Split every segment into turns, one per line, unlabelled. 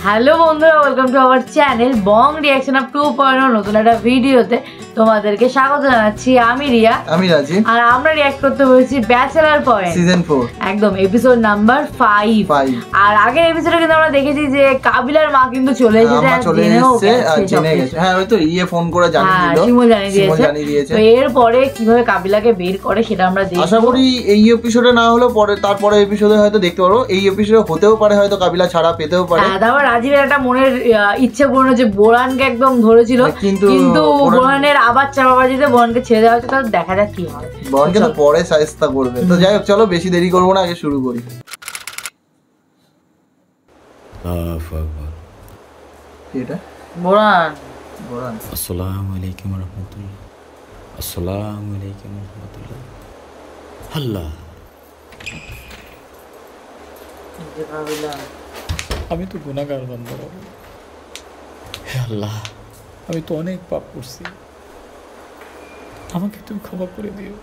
Hello বন্ধুরা, welcome to our channel Bong reaction of 2.0 নতুন একটা ভিডিওতে তোমাদেরকে স্বাগত জানাচ্ছি। আমি রিয়া,
আমি রাজি,
আর আমরা রিঅ্যাক্ট করতে বলেছি ব্যাচেলর পয়েন্ট
সিজন 4
একদম এপিসোড নাম্বার 5। আর আগের এপিসোডে কিন্তু আমরা দেখেছি যে কাবিলার মা কিন্তু চলে এসেছে,
জেনে গেছে। হ্যাঁ, ওই তো ফোন করে জানিয়ে দিল,
শিমুল জানিয়ে দিয়েছে। তো এরপরে কিভাবে কাবিলাকে বের করে সেটা আমরা দেখব।
আশা করি এই এপিসোডে না হলেও পরে তারপরে এপিসোডে হয়তো দেখতে পারবো। এই এপিসোডে হতেও পারে হয়তো কাবিলা ছাড়া পেতেও পারে।
হ্যাঁ, তারপর রাজীবের একটা মনের ইচ্ছে পূর্ণ যে বোরানকে একদম ধরেছিল, কিন্তু বোরানের আবার চাপাবাজিতে বোরানকে ছেড়ে দেওয়া হচ্ছে। তাহলে দেখা যাক কি হয়।
বোরানকে তো পরে শায়েস্তা করবে। তো যাই হোক, চলো বেশি দেরি করবো না, আগে শুরু করি। এটা
বোরান
আসসালামু আলাইকুম রাহমাতুল্লাহ। আসসালামু আলাইকুম রাহমাতুল্লাহ। আল্লাহ, আমি তো গুনাহগার বান্দা বাবু। হে আল্লাহ, আমি তো অনেক পাপ করছি, আমাকে তুমি ক্ষমা করে দিও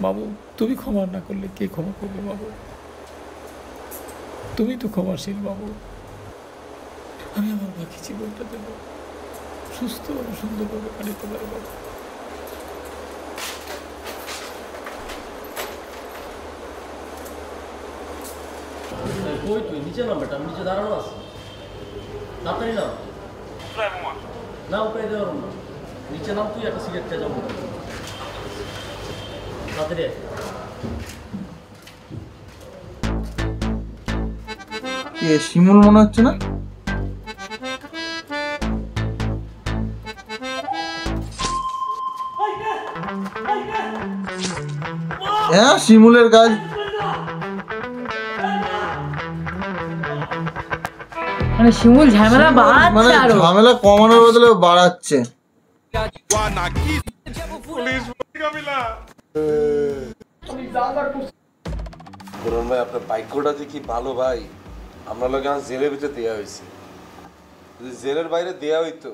বাবু। তুমি ক্ষমা না করলে কে ক্ষমা করবে বাবু? তুমি তো ক্ষমাশীল বাবু। আমি আমার বাকি জীবনটা দেব সুস্থ ও সুন্দরভাবে কাটাতে পারি বাবু।
কই তুই নিচে নাম, বেটা নিচে দাঁড়ানো আছে, তাড়াতাড়ি নাম। না উপায় দেওয়ার না, নিচে নাম, তুই একটা সিগারেট খেয়ে যাবো, তাড়াতাড়ি
শিমুল মনে হচ্ছে না? হ্যাঁ, শিমুলের কাজ।
মানে শিমুল ঝামেলা বাড়াচ্ছে,
মানে ঝামেলা কমানোর বদলে বাড়াচ্ছে।
ভাই, আপনার ভাগ্যটা যে কি ভালো ভাই, আমরা লোক জেলের ভিতরে দেওয়া হয়েছে। যদি জেলের বাইরে দেওয়া হইতো,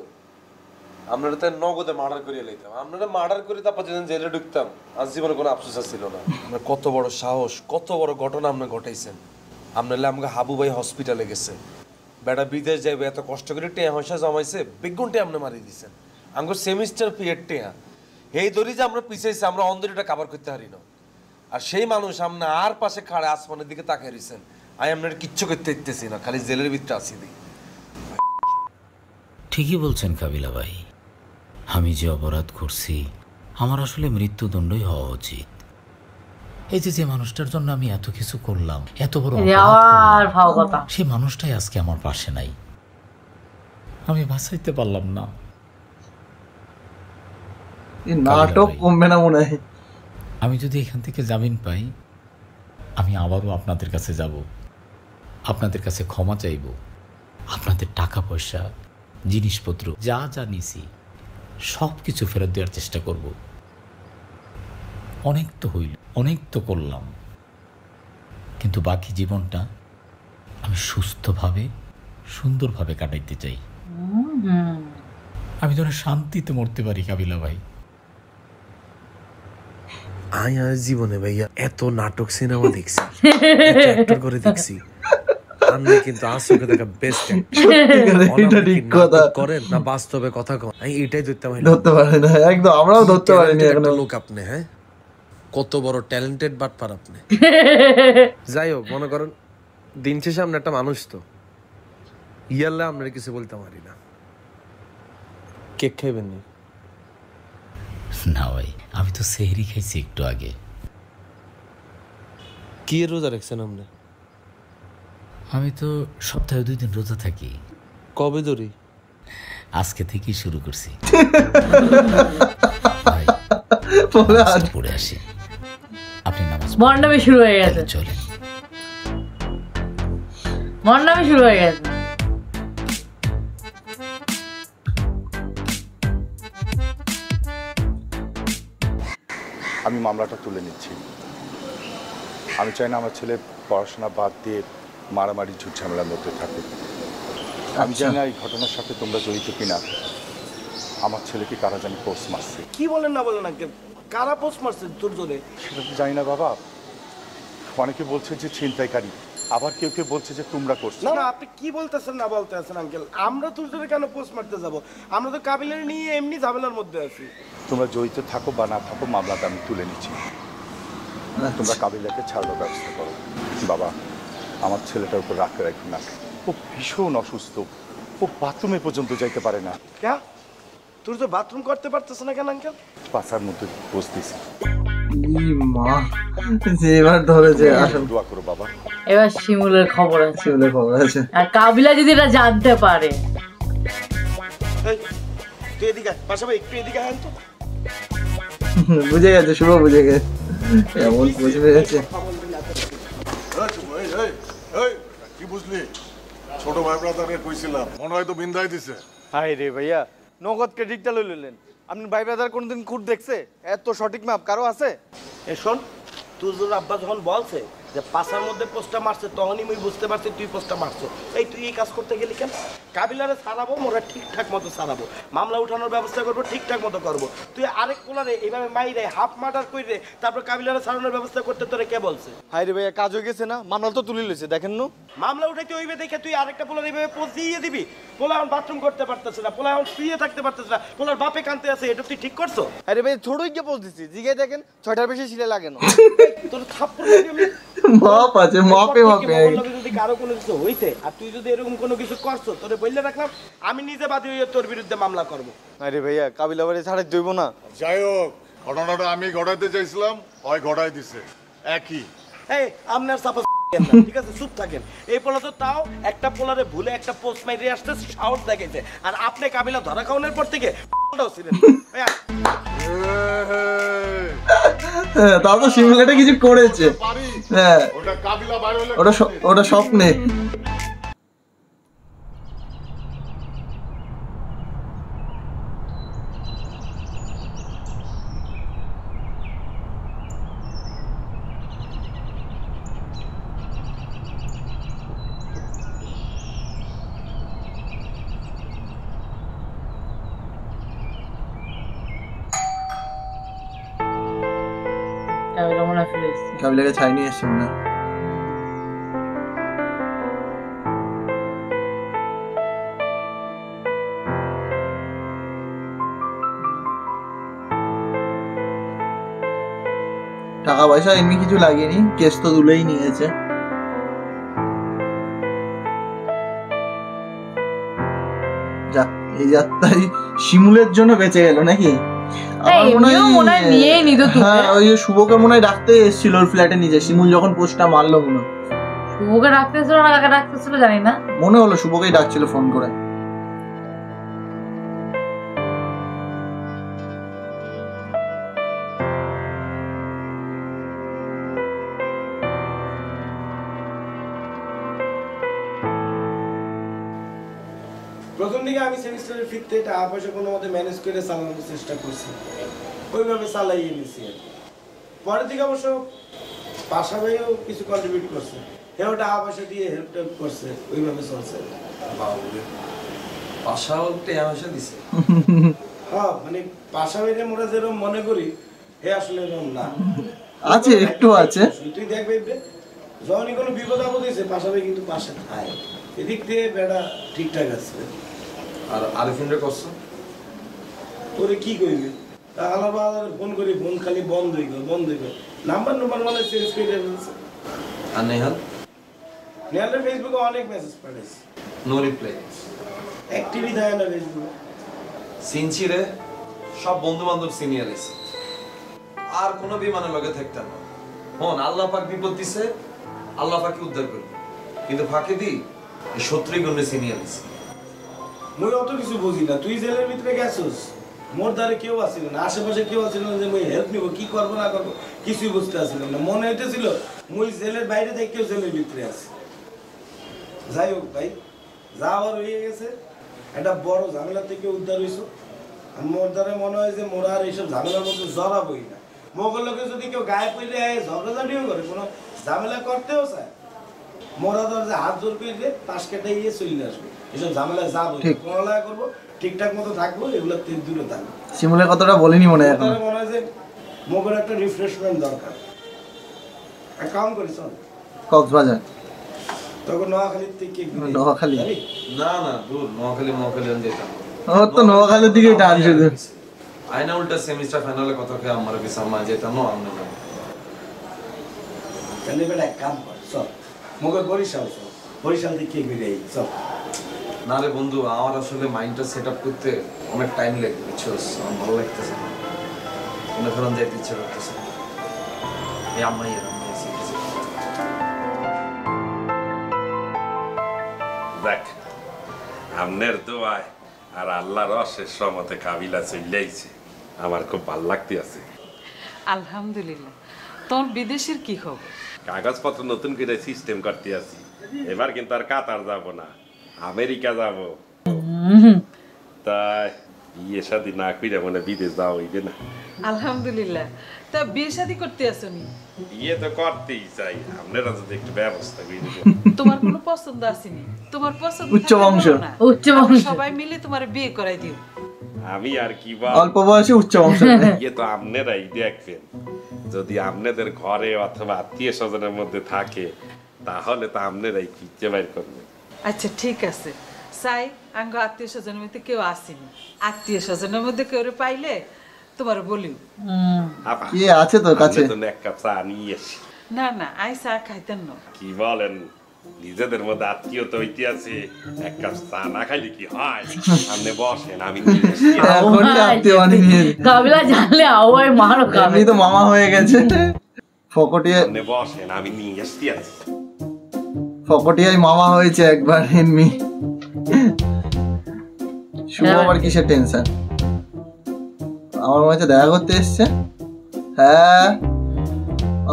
আমরা তাই নগদে মার্ডার করিয়ে লাইতাম। আমরা মার্ডার করে তারপর যেদিন জেলে ঢুকতাম, আজ জীবনে কোনো আফসোস ছিল না। আপনার কত বড় সাহস, কত বড় ঘটনা আপনি ঘটাইছেন। আপনার আমাকে হাবু ভাই হসপিটালে গেছে, বেটা বিদেশ যাইবে, এত কষ্ট করে টেয়া হয়সা জমাইছে, বেগুনটে আপনি মারিয়ে দিচ্ছেন। আমার সেমিস্টার ফিয়ের টেয়া এই দড়ি যে আমরা পিছাইছি, আমরা অন্দরটা কাভার করতে পারি না। আর সেই মানুষ আপনি আর পাশে খাড়ে আসমানের দিকে তাকিয়ে রয়েছেন। আমি আপনার কিচ্ছু করতে দিতেছি না, খালি জেলের ভিতরে আসি দিই।
ঠিকই বলছেন কাবিলা ভাই, আমি যে অপরাধ করছি আমার আসলে মৃত্যুদণ্ডই হওয়া উচিত। এই যে মানুষটার জন্য আমি এত কিছু করলাম, এত বড় সেই মানুষটাই আজকে আমার পাশে নাই, আমি বাঁচাইতে পারলাম না।
নাটক কমবে না মনে হয়।
আমি যদি এখান থেকে জামিন পাই, আমি আবারও আপনাদের কাছে যাব, আপনাদের কাছে ক্ষমা চাইব, আপনাদের টাকা পয়সা জিনিসপত্র যা যা নিছি সব কিছু ফেরত দেওয়ার চেষ্টা করব। অনেক তো হইল, অনেক তো করলাম, কিন্তু বাকি জীবনটা আমি সুস্থভাবে সুন্দরভাবে কাটাইতে চাই। আমি যেন শান্তিতে মরতে পারি কাবিলা ভাই।
জীবনে ভাইয়া এত নাটক সিনেমা দেখছি, অ্যাক্টর করে দেখছি, আপনি কিন্তু আসলে দেখা বেস্ট করেন না, বাস্তবে কথা কন। আমি এটাই ধরতে পারি না,
একদম আমরাও ধরতে পারিনি এখনো
লোক আপনি। হ্যাঁ, কত বড় ট্যালেন্টেড বাটপার আপনি। যাই হোক, মনে করেন দিন শেষে আপনি একটা মানুষ, তো ইয়ারলে আপনার কিছু বলতে পারি না। কেক খাইবেন না?
না ভাই, আমি তো সেহরি খাইছি একটু আগে।
কি রোজা রাখছেন আপনি?
আমি তো সপ্তাহে 2 দিন রোজা থাকি।
কবে ধরি?
আজকে থেকেই শুরু করছি। পড়ে আসি, আপনি নামাজ
মন্ডপে শুরু হয়ে গেছে,
চলেন।
মন্ডপে শুরু হয়ে গেছে।
আমি মামলাটা তুলে নিচ্ছি। আমি চাই না আমার ছেলে পড়াশোনা বাদ দিয়ে মারামারি ঝুট ঝামেলার মধ্যে থাকুক। আমি জানি না এই ঘটনার সাথে তোমরা জড়িত কিনা। আমার ছেলেকে কারা জানি পোস্ট মারছে।
কি বলেন না বলেন না, কারা পোস্ট মারছে তোর জোরে?
সেটা তো জানি না বাবা, অনেকে বলছে যে ছিনতাইকারী। আবার কেউ কেউ বলছে যে তোমরা করছো।
না না, আপনি কি বলতেছেন না বলতেছেন আঙ্কেল? আমরা তুলতে কেন পোস্ট মারতে যাব? আমরা তো কাবিলার নিয়ে এমনি ঝামেলার মধ্যে আছি।
তোমরা জড়িত থাকো বা না থাকো, মামলাটা আমি তুলে নিচ্ছি। তোমরা কাবিলাকে ছাড়ানোর ব্যবস্থা করো। বাবা, আমার ছেলেটার উপর রাগ রাখো না, ও ভীষণ অসুস্থ, ও বাথরুমে পর্যন্ত যাইতে পারে না।
কে তুই তো বাথরুম করতে পারতেছ না কেন আঙ্কেল?
পাশার মধ্যে বসতেছি।
মা যে এবার ধরেছে আসল।
দোয়া করো বাবা।
এবার শিমুলের খবর আছে,
শিমুলের খবর আছে।
আর কাবিলা যদি এটা জানতে পারে।
এই, তুই এদিকে আয়, পাশা ভাই একটু এদিকে আয় তো।
বুঝে গেছে, শুভ বুঝে গেছে, এমন বুঝে গেছে।
কি বুঝলি? ছোট ভাই ব্রাদারকে কইছিলাম, মনে হয় তো বিন্দাই দিছে।
হাই রে ভাইয়া, নগদ ক্রেডিটটা লইলেন। আপনি ভাই ব্রাদার কোনদিন খুঁট দেখছে? এত সঠিক মাপ কারো আছে?
এ শোন, তুই আব্বা যখন বলছে যে পাশার মধ্যে পোস্টটা মারছে, তখনই আমি বুঝতে পারছি তুই পোস্টটা মারছো। এই তুই এই কাজ করতে গেলি কেন? কাবিলারে ছাড়াবো, মোরা ঠিকঠাক মতো ছাড়াবো, মামলা উঠানোর ব্যবস্থা করবো, ঠিকঠাক মতো করবো। তুই আরেক পোলারে এইভাবে মাইরে হাফ মার্ডার করে তারপর কাবিলারে ছাড়ানোর ব্যবস্থা করতে তোরে কে বলছে?
হাই রে ভাইয়া, কাজ হয়ে গেছে না? মামলা তো তুলে লইছে, দেখেন না?
মামলা উঠাইতে হইবে দেখে তুই আরেকটা পোলার এইভাবে পোস্ট দিয়ে দিবি? পোলা এখন বাথরুম করতে পারতেছে না, পোলা এখন শুয়ে থাকতে পারতেছে না, পোলার বাপে কানতে আছে, এটা তুই ঠিক করছো?
আরে ভাই ছোটই কে পোস্ট দিছি, জিগাই দেখেন 6টার বেশি ছিলে লাগে না।
তোর থাপ্পড় লাগে আমি
মাপ আছে, মাপে মাপে।
যদি কারো কোনো কিছু হইছে আর তুই যদি এরকম কোনো কিছু করছো, তোরে বললে রাখলাম আমি নিজে বাদী হয়ে তোর বিরুদ্ধে মামলা করবো।
আরে ভাইয়া, কাবিলা বাড়ি ছাড়াই দইব না।
যাই হোক, ঘটনাটা আমি ঘটাইতে চাইছিলাম, হয় ঘটাই দিছে একই।
এই আপনার সাপোজ ঠিক আছে, চুপ থাকেন। এই পোলা তো তাও একটা পোলারে ভুলে একটা পোস্ট মাইরে আসতে সাহস দেখাইছে, আর আপনি কাবিলা ধরা খাওয়ানোর পর থেকে ছিলেন।
তাও তো শিমুলাটা কিছু করেছে। হ্যাঁ,
ওটা কাবিলা বাইরে হলে
ওটা স্বপ্নে।
কাবিলা মনে হয় ফিরে এসছে।
কাবিলাকে ছাই নিয়ে এসছে মনে হয়। টাকা পয়সা এমনি কিছু লাগেনি, কেস তো তুলেই নিয়েছে। যাক, এই যাত্রায় শিমুলের জন্য বেঁচে গেল নাকি? ওই শুভকে মনে হয় ডাকতে এসেছিল ওর ফ্ল্যাটে নিজে, শিমুল যখন পোস্টটা মারলো মনে হয়।
শুভকে ডাকতেছিল না কাকে ডাকতেছিল জানি না,
মনে হলো শুভকেই ডাকছিল ফোন করে।
প্রথম দিকে আমি সেমিস্টারের ফিরতে টাকা পয়সা কোনো মতে ম্যানেজ করে চালানোর চেষ্টা করছি, ওইভাবে চালাইয়ে নিছি। পরের দিকে অবশ্য পাশা ভাইও কিছু কন্ট্রিবিউট করছে, হেও টাকা পয়সা দিয়ে হেল্প টেল্প করছে, ওইভাবে চলছে।
পাশাও টাকা পয়সা দিছে?
হ্যাঁ, মানে পাশা ভাইরে মোরা যেরকম মনে করি হে আসলে এরকম না,
আছে একটু আছে।
তুই দেখবে যখনই কোনো বিপদ আপদ হয়েছে পাশা ভাই কিন্তু পাশে থাকে, এদিক দিয়ে বেড়া ঠিকঠাক আছে।
আর আরিফিনরে করছো?
ওরে কি কইবি, আলাদা আলাদা ফোন করি, ফোন খালি বন্ধ হয়ে গেল, নাম্বার মানে চেঞ্জ করে ফেলছে।
আর নেহাল?
নেহালের ফেসবুকে অনেক মেসেজ পাঠাইছে,
নো রিপ্লাই,
অ্যাক্টিভই থাকে না ফেসবুকে।
সিনচিরে সব বন্ধু বান্ধব সিনিয়র আছে, আর কোনো বিমানের লগে থাকতাম না। হন আল্লাহ পাক বিপদ দিছে, আল্লাহ পাককে উদ্ধার করবে, কিন্তু ফাঁকে দি এই শত্রুই গণ্যে সিনিয়র আছে।
মুই অত কিছু বুঝি না, তুই জেলের ভিতরে গেছিস, মোর দ্বারে কেউ আসছিল না, আশেপাশে কেউ আসছিল না যে মুই হেল্প নিব, কি করবো না করবো কিছুই বুঝতে আসছিলাম না। মনে হইতেছিল মুই জেলের বাইরে থেকেও জেলের ভিতরে আছি। যাই হোক ভাই, যা আবার হয়ে গেছে, একটা বড় ঝামেলা থেকে উদ্ধার হইছো। আর মোর দ্বারা মনে হয় যে মোরা আর এইসব ঝামেলার মধ্যে জড়াবই না। মোগল লোকে যদি কেউ গায়ে পড়লে ঝগড়াঝাটিও করে, কোনো ঝামেলা করতেও চায়, মোরা ধর যে হাত জোর করে তাস কেটে গিয়ে চলে আসবে, এসব ঝামেলা যাবো, পড়ালেখা করবো, ঠিকঠাক মতো থাকবো, এগুলো দূরে থাকবো।
শিমুলের কথাটা বলিনি মনে হয়,
মনে হয় যে মোগের একটা রিফ্রেশমেন্ট দরকার। কাম করিস
কক্সবাজার
তখন নোয়াখালীর থেকে
নোয়াখালী
না না দূর নোয়াখালী আমি যেতাম
আমার তো নোয়াখালীর দিকে টান শুধু
আয়না উল্টা সেমিস্টার ফাইনালে কত খেয়ে আমার কিছু আমার যেতাম না আমরা যাবো
তাহলে বেলা এক কাম কর চল মগর বরিশাল থেকে ঘুরে চল
না রে বন্ধু আমার আসলে মাইন্ডটা সেট আপ করতে অনেক টাইম লাগে বুঝছস আমার ভালো লাগতেছে না মনে করেন যাইতে ইচ্ছে করতেছে এই আম্মাই
দেখ আমনের দোয়ায় আর আল্লাহর অশেষ রহমতে কাবিলা চলেইছে আমার খুব ভাল লাগতে আছে
আলহামদুলিল্লাহ। তোমার বিদেশের কি খবর?
কাগজপত্র নতুন করে সিস্টেম করতে আছি এবার কিন্তু আর কাতার যাব না আমেরিকা যাব তাই বিয়ে শাদী না কইরা মনে বিদেশ যাওয়া হইবে না
আলহামদুলিল্লাহ। তা বিয়ে শাদী করতে আসনি?
বিয়ে তো করতেই চাই আপনারা যদি একটু ব্যবস্থা করে দিবেন
তোমার কোনো পছন্দ আসেনি? তোমার পছন্দ
উচ্চ বংশ
সবাই মিলে তোমার বিয়ে করাই দিও।
আমি আর কি বা
অল্প বয়সে উচ্চ বংশ
বিয়ে তো আপনারাই দেখবেন যদি আপনাদের ঘরে অথবা আত্মীয় স্বজনের মধ্যে থাকে তাহলে তো আপনারাই খুঁজে বাইর করবেন।
আচ্ছা ঠিক আছে, চাই আঙ্গ আত্মীয় স্বজনের মধ্যে কেউ আসেনি, আত্মীয় স্বজনের মধ্যে কেউ পাইলে তোমার বলিও।
কি আছে তোর কাছে?
এক কাপ চা নিয়ে আসি।
না না আই চা খাইতেন না।
কি বলেন, নিজেদের মধ্যে আত্মীয়তা হইতে আছে, এক কাপ চা না খাইলে কি হয়? আপনি বসেন, আমি
কাবিলা জানলে আওয়াই মারো
আমি তো মামা হয়ে গেছে। ফকটিয়া
আপনি বসেন, আমি নিয়ে আসতে আছি।
ফকটিয়াই মামা হয়েছে একবার এমনি। শুভ আবার কিসের টেনশন? আমার মনে হচ্ছে দেখা করতে এসছে। হ্যাঁ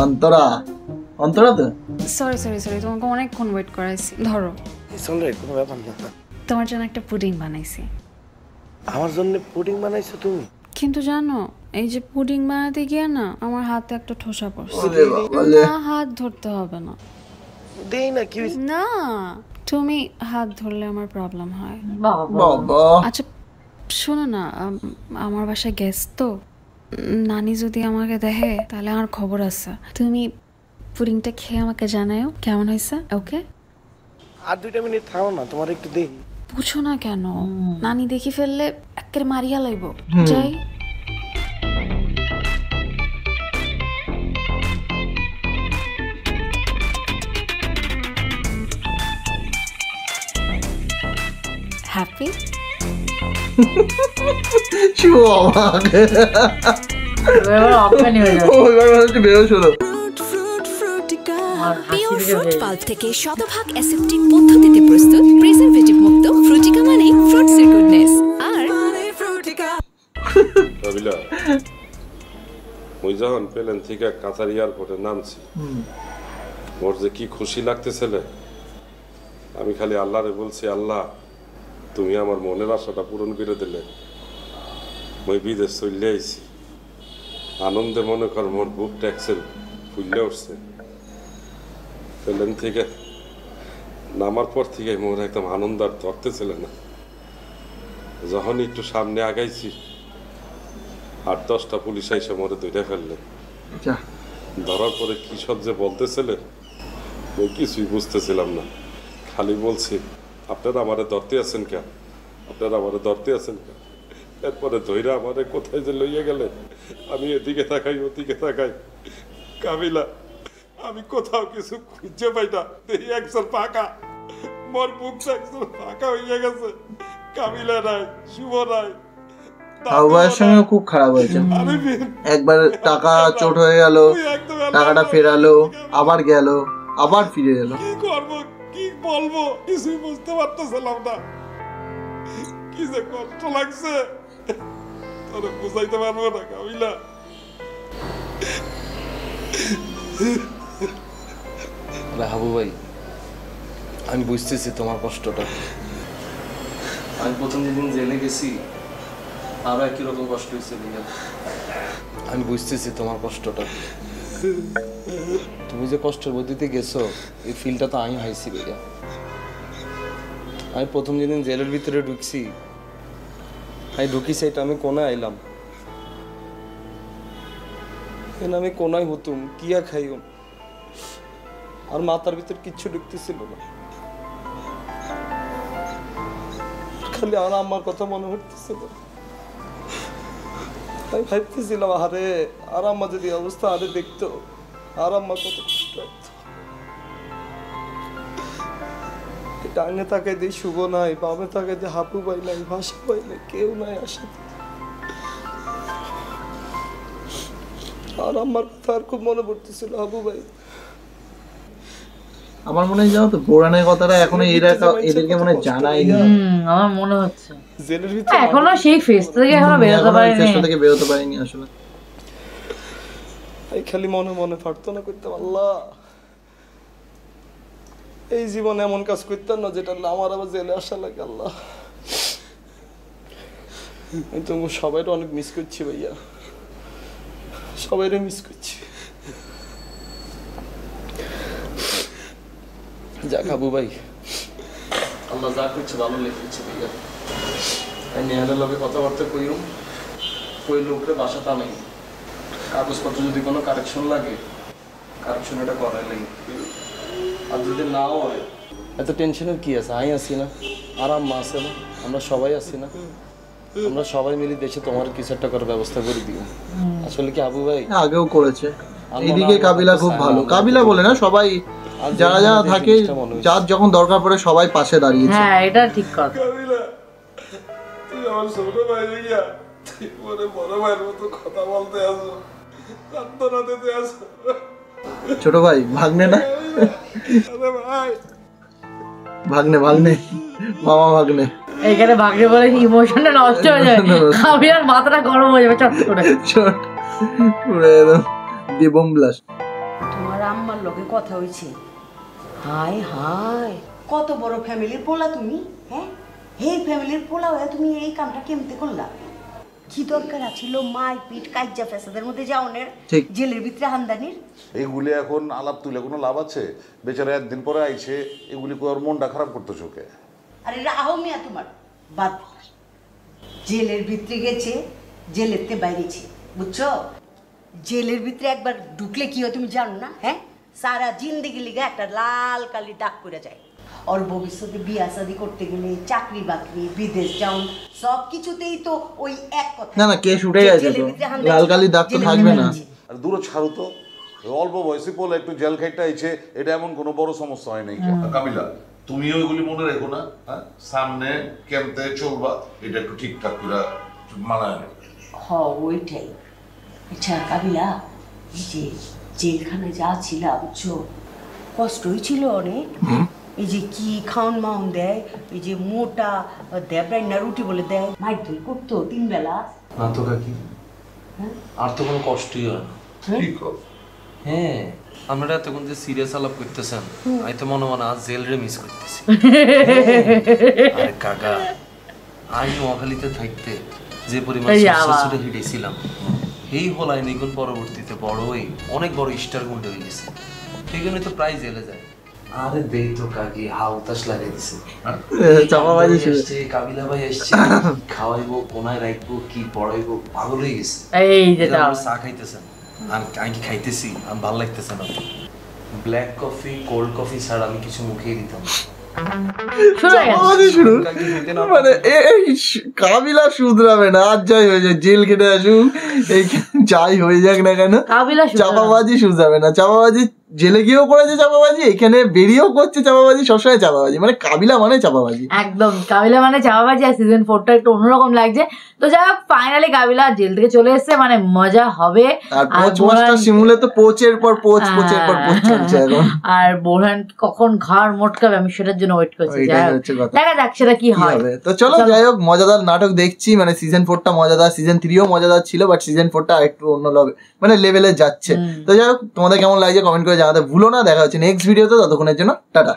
অন্তরা তো
সরি তোমাকে অনেকক্ষণ ওয়েট করাইছি। ধরো
কোনো ব্যাপার না,
তোমার জন্য একটা পুডিং বানাইছি।
আমার জন্য পুডিং বানাইছো তুমি?
কিন্তু জানো এই যে পুডিং বানাতে গিয়ে না আমার হাতে একটা ঠোসা পড়ছে। না হাত ধরতে হবে না,
দেই না কি
না তুমি হাত ধরলে আমার প্রবলেম হয়। আচ্ছা শোনো না, আমার বাসায় গেস্ট তো, নানি যদি আমাকে দেখে তাহলে আমার খবর আছে। তুমি পুডিংটা খেয়ে আমাকে জানাও কেমন হয়েছে। ওকে
আর 2 মিনিট থামো না, তোমার একটু দেই।
বুঝো না কেন, নানি দেখি ফেললে একেবারে মারিয়া লাইব। যাই হ্যাপি
শুভ আমাকে
অজ্ঞানী হয়ে যাবে।
বেরোস হলো
পিওর ফ্রুট পাল্প থেকে শতভাগ অ্যাসেপ্টিক পদ্ধতিতে প্রস্তুত প্রিজারভেটিভ মুক্ত ফ্রুটিকা মানে ফ্রুটসের গুডনেস। আর
রবিলা, ওই যখন প্লেন থেকে কাতার এয়ারপোর্টে নামছি, মোর যে কি খুশি লাগতেছিল। আমি খালি আল্লাহরে বলছি, আল্লাহ তুমি আমার মনের আশাটা পূরণ করে দিলে। মই বিদেশ চলে আইছি, আনন্দে মনে কর মোর বুক ট্যাক্সের ফুললে উঠছে। প্লেন থেকে নামার পর থেকে মোর একদম আনন্দ আর ধরতেছিল না। যখন একটু সামনে আগাইছি, 8-10টা পুলিশ এসে মোরে ধরে ফেললে। ধরার পরে কি সব যে বলতেছিলে ওই কিছুই বুঝতেছিলাম না। খালি বলছি, আপনারা আমারে ধরতে আছেন কেন, আপনারা আমারে ধরতে আছেন কেন? এরপরে ধৈরা আমারে কোথায় যে লইয়া গেলে, আমি এদিকে তাকাই ওদিকে তাকাই, কাবিলা আমি কোথাও কিছু খুঁজে পাই না। দেখি একজন ফাঁকা, মোর বুকটা একজন ফাঁকা হইয়া গেছে। কাবিলা নাই, শুভ নাই।
আবহাওয়ার সঙ্গে খুব খারাপ হয়েছে। একবার টাকা চোট হয়ে গেল, টাকাটা ফেরালো, আবার গেল, আবার ফিরে এলো।
কি করবো, কি বলবো, কিছুই বুঝতে পারতেছিলাম না। কি যে কষ্ট লাগছে তোরে বুঝাইতে পারবো না কাবিলা।
হাবু ভাই, আমি বুঝতেছি তোমার কষ্টটা। আমি প্রথম যেদিন জেলে গেছি আরো একই রকম কষ্ট হয়েছে। আমি বুঝতেছি তোমার কষ্টটা। তুমি যে কষ্টের মধ্যে গেছো এই ফিলটা তো আমি হাইছি ভাইয়া। আমি প্রথম যেদিন জেলের ভিতরে ঢুকছি, আমি ঢুকিছি এটা আমি কোনায় আইলাম, আমি কোনায় হতুম, কিয়া খাইম, আর মাথার ভিতর কিচ্ছু ঢুকতেছিল না।
খালি আর আমার কথা মনে হইতেছিল। আমি ভাবতেছিলাম আরে আর আম্মা যদি অবস্থা আরে দেখতো, আর আম্মা কত কষ্ট হতো। ডাঙে তাকে দিয়ে শুভ নাই, বামে তাকে দিয়ে হাপু পাই নাই, ভাষা পাই নাই, কেউ নাই আসে। আর আমার কথা আর খুব মনে পড়তেছিল হাবু ভাই।
আমার মনে হয় জানো তো বোরানের কথাটা এখনো এদেরকে মনে জানাই না।
আমার মনে হচ্ছে জেলের ভিতরে এখনো সেই ফেস থেকে এখনো বেরোতে পারেনি,
ফেস থেকে বেরোতে পারেনি আসলে।
এই খালি মনে মনে প্রার্থনা করতাম আল্লাহ এই জীবনে এমন কাজ করতাম না যেটা আমার আবার জেলে আসা লাগে। আল্লাহ আমি তো সবাইকে অনেক মিস করছি ভাইয়া, সবাইরে মিস করছি। যাক আবু ভাই, আল্লাহ যা করছে ভালো লেগেছে ভাইয়া। নেহালের লগে কথাবার্তা কইরুম, কই লোকরে বাসাটা নেই, কাগজপত্র যদি কোনো কারেকশন লাগে কারেকশন এটা করাই লাগে। আর যদি নাও হয় এত টেনশনের কি আছে, আমি আছি না, আরাম মা আছে না, আমরা সবাই আছি না, আমরা সবাই মিলে দেশে তোমার কিছু একটা করার ব্যবস্থা করে দিও। আসলে কি আবু ভাই
আগেও করেছে, এইদিকে কাবিলা খুব ভালো, কাবিলা বলে না সবাই যারা যারা থাকে, যার যখন দরকার পড়ে সবাই পাশে দাঁড়িয়েছে।
হ্যাঁ এটা ঠিক কথা।
কাবিলা তুই আমার ছোট ভাই হইয়া তুই পরে বড় ভাইয়ের মতো কথা বলতে আসো, সান্ত্বনা দিতে আসো।
ছোট ভাই ভাগ্নে না,
ভাই
ভাগ্নে ভাগ্নে মামা ভাগ্নে,
এখানে ভাগ্নে বলে ইমোশনটা নষ্ট হয়ে যায়, কাবিলার মাথাটা গরম হয়ে যাবে চট করে,
চট পুরো একদম দি বোম ব্লাস্ট।
তোমার আম্মার লগে কথা হইছে, হাই হাই কত বড় ফ্যামিলির পোলা তুমি, হ্যাঁ এই ফ্যামিলির পোলা হয়ে তুমি এই কামটা কেমতে করলা? কি দরকার ছিল মাই পিট কাজ্জা ফেসাদের মধ্যে যাওনের, জেলের ভিতরে হামদানির?
এইগুলি এখন আলাপ তুলে কোনো লাভ আছে? বেচারা একদিন পরে আইছে, এগুলি ওর মনটা খারাপ করতে চোখে।
আরে রাহো মিয়া তোমার বাদ, জেলের ভিতরে গেছে, জেলেরতে বাইরেছে, বুঝছো? জেলের ভিতরে একবার ঢুকলে কি হয় তুমি জানো না? হ্যাঁ সারা জিন্দেগি লিগে একটা লাল কালি দাগ পড়ে যায়। ওর ভবিষ্যতে বিয়া শাদি করতে গেলে, চাকরি বাকরি, বিদেশ যাও, সব কিছুতেই তো ওই এক কথা।
না না কেস উঠে গেছে তো, লাল কালি দাগ তো থাকবে না।
আর দূরে ছাড়ো তো, অল্প বয়সী পোলা একটু জেল খাইতে আইছে, এটা এমন কোনো বড় সমস্যা হয় নাই।
কাবিলা তুমিও এগুলি মনে রেখো না, সামনে কেমতে চলবা এটা একটু ঠিকঠাক করে মানায়।
হ ওইটাই। আচ্ছা কাবিলা, এই যে জেলখানায় যা ছিল বুঝছো, কষ্টই ছিল অনেক। এই যে কি খাওন মাউন দেয়, এই যে মোটা দেবরাইনা রুটি বলে দেয়, মাইক ধরে করতো 3 বেলা।
না তো কাকি, আর তো কোনো কষ্টই হয় না। হ্যাঁ আপনারা এতক্ষণ যে সিরিয়াস আলাপ করতেছেন, আমি তো মনে মনে আজ জেলরে মিস করতেছি। আরে কাকা, আমি নোয়াখালীতে থাকতে যে পরিমাণ ছুটে হিটেছিলাম, এই হলাই নিগুণ পরবর্তীতে বড় হয়ে অনেক বড় স্টার গুন্ডে হয়ে গেছে, সেই জন্যই তো প্রায় জেলে যায়। আরে দেই তো কাকি হাউতাস লাগিয়ে দিছে, চাপাবাজি এসছে, কাবিলা ভাই এসছে, খাওয়াইবো, কোনায় রাখবো, কি পড়াইবো, পাগল হয়ে গেছে। এই যেটা চা খাইতেছেন, আমি কি খাইতেছি, আমি ভালো লাগতেছে না। ব্ল্যাক কফি, কোল্ড কফি ছাড়া আমি কিছু মুখেই দিতাম না।
মানে কাবিলা শুধরাবে না, আর যাই হয়ে যায়, জেল কেটে আসুক, যাই হয়ে যাক না কেন, চাপাবাজি শুধরাবে না। চাপাবাজি জেলে গিয়েও করেছে চাপাবাজি, এখানে বেরিয়েও করছে চাপাবাজি, সবসময় চাপাবাজি, মানে কাবিলা মানে চাপাবাজি,
একদম কাবিলা মানে চাপাবাজি। আর সিজন 4টা একটু অন্যরকম লাগছে। তো যাই হোক ফাইনালি কাবিলা জেল থেকে চলে এসছে, মানে মজা হবে।
আর পোচ মাস্টার শিমুলে তো পোচের পর পোচ চলছে এখন।
আর বোরহান কখন ঘাড় মোটকাবে আমি সেটার জন্য ওয়েট করছি, দেখা যাক সেটা কি হয়।
তো চলো যাই হোক, মজাদার নাটক দেখছি, মানে সিজন 4টা মজাদার, সিজন 3ও মজাদার ছিল, বাট সিজন 4টা একটু অন্য মানে লেভেলে যাচ্ছে। তো যাই হোক, তোমাদের কেমন লাগছে কমেন্ট করে জানাতে ভুলো না। দেখা হচ্ছে নেক্সট ভিডিওতে, ততক্ষণের জন্য টাটা।